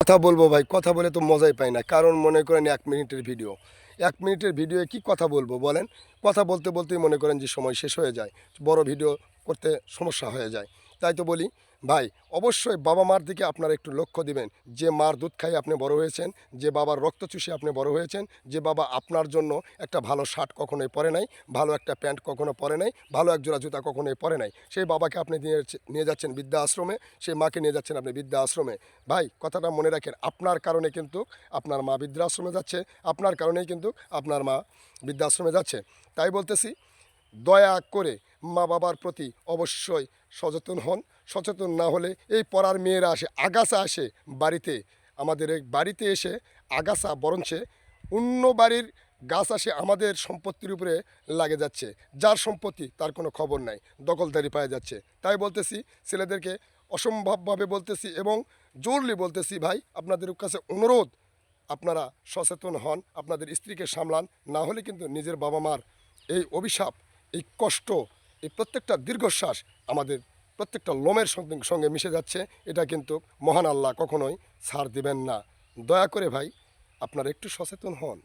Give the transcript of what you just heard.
কথা বলবো ভাই, কথা বলে তো মজাই পাই না। কারণ মনে করেন ১ মিনিটের ভিডিও। ১ মিনিটের ভিডিওয়ে কি কথা বলবো বলেন? কথা বলতে, বলতেই মনে করেন যে সময় শেষ হয়ে যায়। বড় ভিডিও করতে সমস্যা হয়ে যায়। তাই তো বলি, ভাই অবশ্যই বাবা-মার দিকে আপনারা একটু লক্ষ্য দিবেন। যে মার দুধ খাইয়ে আপনি বড় হয়েছেন, যে বাবার রক্ত চুষে আপনি বড় হয়েছেন, যে বাবা আপনার জন্য একটা ভালো শার্ট কখনোই পরে নাই, ভালো একটা প্যান্ট কখনো পরে নাই, ভালো এক জোড়া জুতা কখনোই পরে নাই। সেই বাবাকে আপনি নিয়ে যাচ্ছেন বৃদ্ধা আশ্রমে, সেই মাকে নিয়ে যাচ্ছেন আপনি বৃদ্ধা আশ্রমে। ভাই কথাটা মনে রাখেন, আপনার কারণে কিন্তু আপনার মা বৃদ্ধাশ্রমে যাচ্ছে, আপনার কারণেই কিন্তু আপনার মা বৃদ্ধাশ্রমে যাচ্ছে। তাই বলতেছি, দয়া করে মা বাবার প্রতি অবশ্যই সচেতন হন। সচেতন না হলে এই পড়ার মেয়েরা আসে, আগাছা আসে বাড়িতে, আমাদের এই বাড়িতে এসে আগাছা বরঞ্চে অন্য বাড়ির গাছ আসে আমাদের সম্পত্তির উপরে লাগে যাচ্ছে। যার সম্পত্তি তার কোনো খবর নাই, দখলদারি পাওয়া যাচ্ছে। তাই বলতেছি, ছেলেদেরকে অসম্ভবভাবে বলতেছি এবং জোরলি বলতেছি, ভাই আপনাদের কাছে অনুরোধ, আপনারা সচেতন হন, আপনাদের স্ত্রীকে সামলান। না হলে কিন্তু নিজের বাবা মার এই অভিশাপ, এই কষ্ট, এই প্রত্যেকটা দীর্ঘশ্বাস আমাদের প্রত্যেকটা লোমের সঙ্গে সঙ্গে মিশে যাচ্ছে। এটা কিন্তু মহান আল্লাহ কখনোই ছাড় দিবেন না। দয়া করে ভাই আপনারা একটু সচেতন হন।